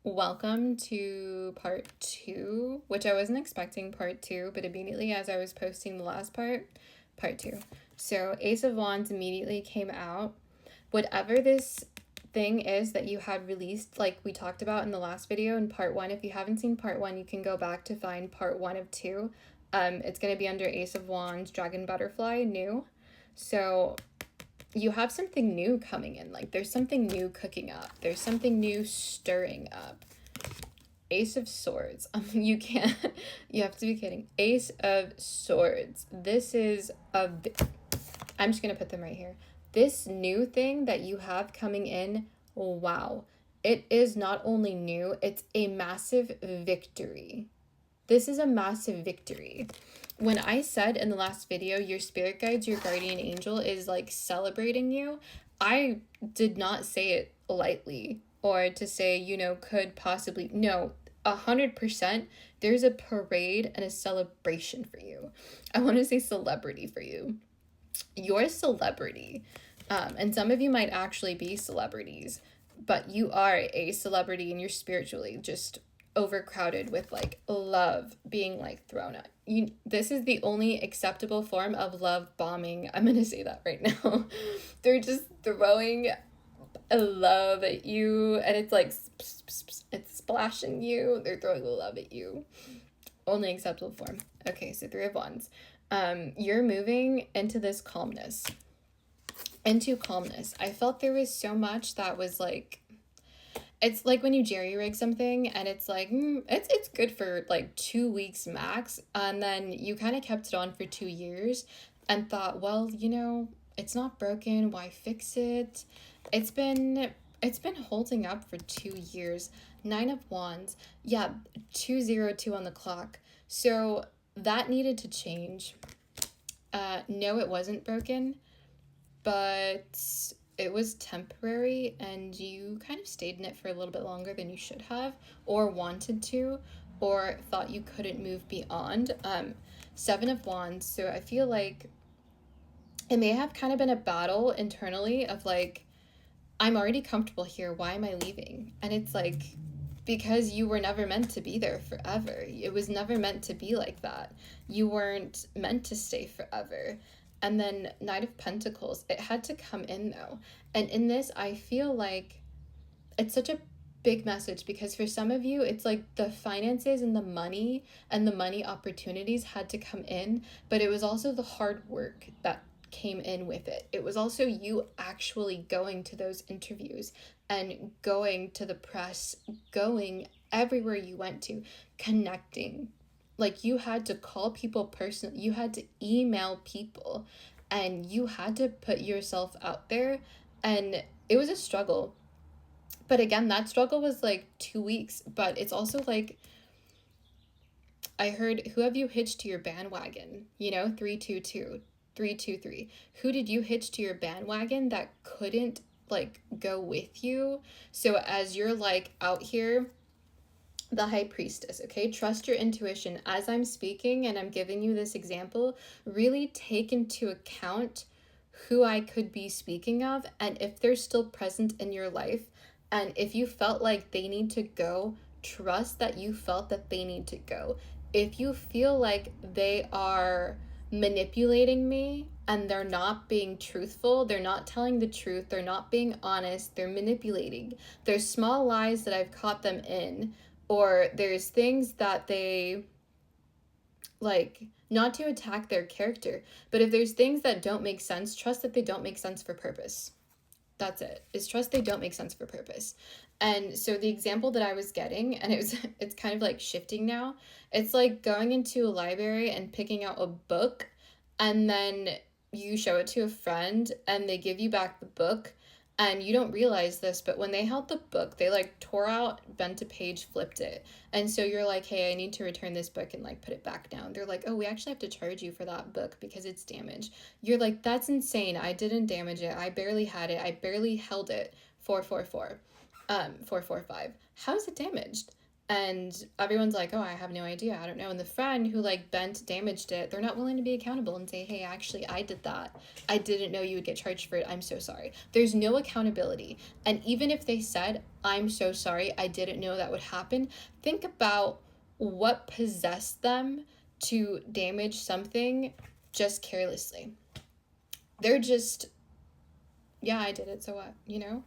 Welcome to part two, which I wasn't expecting part two, but immediately as I was posting the last part two. So Ace of Wands immediately came out. Whatever this thing is that you had released, like we talked about in the last video in part one, if you haven't seen part one, you can go back to find part one of two. It's going to be under Ace of Wands, Dragon Butterfly, new. So you have something new coming in. Like there's something new cooking up. There's something new stirring up. Ace of Swords. You can't, you have to be kidding. Ace of Swords. This is I'm just going to put them right here. This new thing that you have coming in, wow. It is not only new, it's a massive victory. This is a massive victory. When I said in the last video, your spirit guides, your guardian angel is like celebrating you, I did not say it lightly or to say, you know, could possibly, no, 100%, there's a parade and a celebration for you. I want to say celebrity for you. You're a celebrity. And some of you might actually be celebrities, but you are a celebrity and you're spiritually just overcrowded with like love being like thrown at you. This is the only acceptable form of love bombing. I'm gonna say that right now. They're just throwing love at you and it's like it's splashing you. They're throwing love at you. Only acceptable form. Okay, so Three of Wands. You're moving into this calmness. I felt there was so much that was like, it's like when you jerry rig something and it's like, it's good for like 2 weeks max. And then you kind of kept it on for 2 years and thought, well, you know, it's not broken. Why fix it? It's been holding up for 2 years. Nine of Wands. Yeah, 202 on the clock. So that needed to change. No, it wasn't broken, but it was temporary and you kind of stayed in it for a little bit longer than you should have or wanted to or thought you couldn't move beyond. Seven of Wands. So I feel like it may have kind of been a battle internally of like, I'm already comfortable here. Why am I leaving? And it's like, because you were never meant to be there forever. It was never meant to be like that. You weren't meant to stay forever. And then Knight of Pentacles, it had to come in though. And in this, I feel like it's such a big message because for some of you, it's like the finances and the money opportunities had to come in, but it was also the hard work that came in with it. It was also you actually going to those interviews and going to the press, going everywhere you went to, connecting. Like you had to call people personally, you had to email people, and you had to put yourself out there, and it was a struggle. But again, that struggle was like 2 weeks, but it's also like, I heard, who have you hitched to your bandwagon? You know, 322, 323. Who did you hitch to your bandwagon that couldn't like go with you? So as you're like out here, the High Priestess, okay? Trust your intuition. As I'm speaking and I'm giving you this example, really take into account who I could be speaking of and if they're still present in your life. And if you felt like they need to go, trust that you felt that they need to go. If you feel like they are manipulating me and they're not being truthful, they're not telling the truth, they're not being honest, they're manipulating. There's small lies that I've caught them in, or there's things that they like, not to attack their character, but if there's things that don't make sense, trust that they don't make sense for purpose. That's it. Is trust they don't make sense for purpose. And so the example that I was getting, and it's kind of like shifting now. It's like going into a library and picking out a book, and then you show it to a friend and they give you back the book, and you don't realize this, but when they held the book, they like tore out, bent a page, flipped it. And so you're like, hey, I need to return this book and like put it back down. They're like, oh, we actually have to charge you for that book because it's damaged. You're like, that's insane. I didn't damage it. I barely had it. I barely held it. 444. 445. How is it damaged? And everyone's like, oh, I have no idea. I don't know. And the friend who like damaged it, they're not willing to be accountable and say, hey, actually, I did that. I didn't know you would get charged for it. I'm so sorry. There's no accountability. And even if they said, I'm so sorry, I didn't know that would happen, think about what possessed them to damage something just carelessly. They're just, yeah, I did it. So what, you know?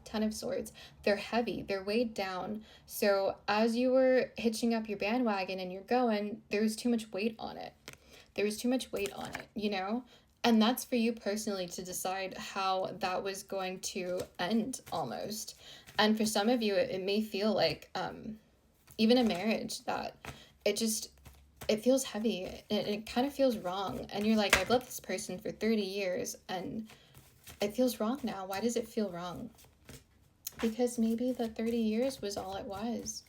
10 of Swords. They're heavy, they're weighed down. So as you were hitching up your bandwagon and you're going, there was too much weight on it. There was too much weight on it, you know? And that's for you personally to decide how that was going to end almost. And for some of you, it may feel like even a marriage that it feels heavy and it kind of feels wrong. And you're like, I've loved this person for 30 years and it feels wrong now. Why does it feel wrong? Because maybe the 30 years was all it was.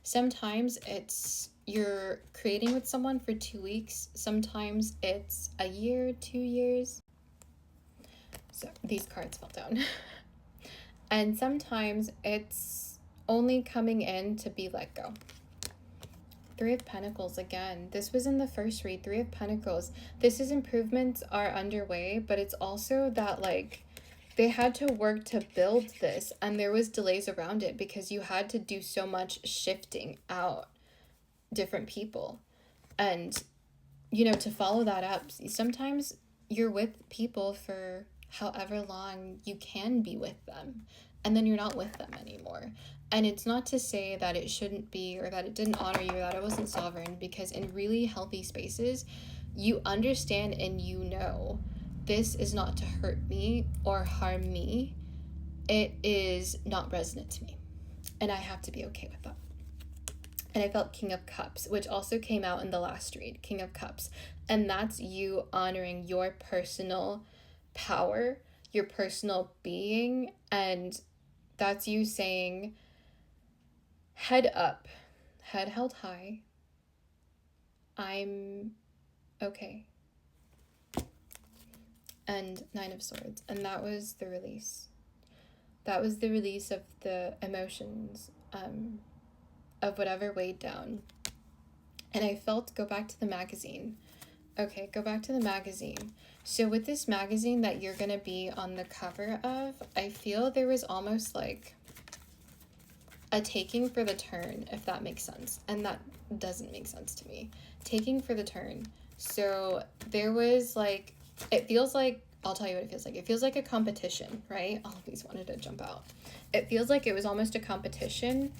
Sometimes it's you're creating with someone for 2 weeks. Sometimes it's a year, 2 years. So these cards fell down. And sometimes it's only coming in to be let go. 3 of Pentacles again. This was in the first read. 3 of Pentacles. This is improvements are underway, but it's also that like they had to work to build this and there was delays around it because you had to do so much shifting out different people. And, you know, to follow that up, sometimes you're with people for however long you can be with them and then you're not with them anymore. And it's not to say that it shouldn't be or that it didn't honor you, that it wasn't sovereign, because in really healthy spaces, you understand and you know this is not to hurt me or harm me. It is not resonant to me. And I have to be okay with that. And I felt King of Cups, which also came out in the last read, King of Cups. And that's you honoring your personal power, your personal being. And that's you saying, head up, head held high. I'm okay. And 9 of Swords. And that was the release. That was the release of the emotions, of whatever weighed down. And I felt, go back to the magazine. Okay, go back to the magazine. So with this magazine that you're going to be on the cover of, I feel there was almost like a taking for the turn, if that makes sense. And that doesn't make sense to me. Taking for the turn. So there was like, it feels like, I'll tell you what it feels like. It feels like a competition, right? All of these wanted to jump out. It feels like it was almost a competition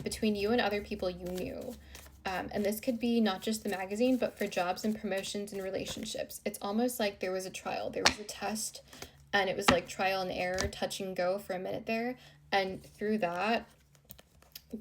between you and other people you knew. And this could be not just the magazine, but for jobs and promotions and relationships. It's almost like there was a trial. There was a test, and it was like trial and error, touch and go for a minute there. And through that,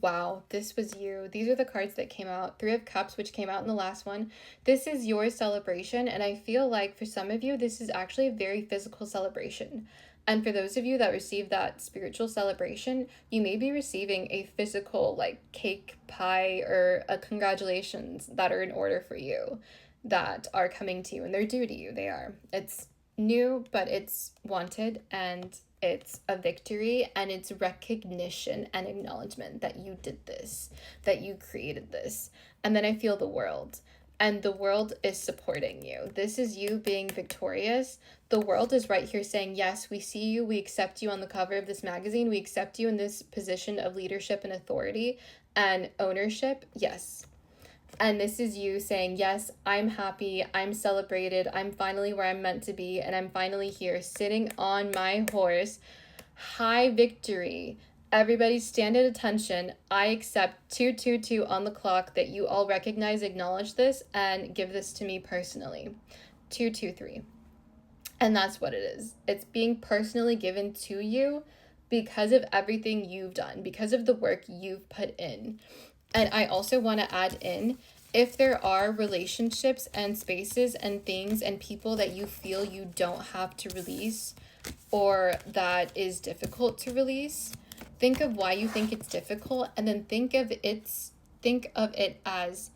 wow, this was you. These are the cards that came out. 3 of Cups, which came out in the last one. This is your celebration, and I feel like for some of you, this is actually a very physical celebration. And for those of you that receive that spiritual celebration, you may be receiving a physical, like, cake, pie, or a congratulations that are in order for you, that are coming to you, and they're due to you. They are. It's new, but it's wanted, and it's a victory, and it's recognition and acknowledgement that you did this, that you created this. And then I feel the world, and the world is supporting you. This is you being victorious. The world is right here saying, yes, we see you, we accept you on the cover of this magazine, we accept you in this position of leadership and authority and ownership. Yes. And this is you saying, yes, I'm happy, I'm celebrated, I'm finally where I'm meant to be, and I'm finally here, sitting on my horse. High victory. Everybody stand at attention. I accept 222 on the clock that you all recognize, acknowledge this, and give this to me personally. 223. And that's what it is. It's being personally given to you because of everything you've done, because of the work you've put in. And I also want to add in, if there are relationships and spaces and things and people that you feel you don't have to release or that is difficult to release, think of why you think it's difficult, and then think of it as,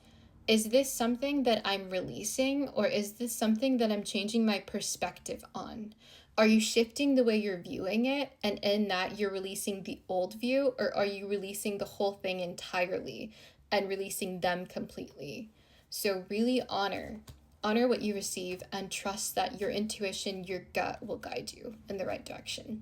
is this something that I'm releasing, or is this something that I'm changing my perspective on? Are you shifting the way you're viewing it, and in that you're releasing the old view, or are you releasing the whole thing entirely and releasing them completely? So really honor what you receive and trust that your intuition, your gut will guide you in the right direction.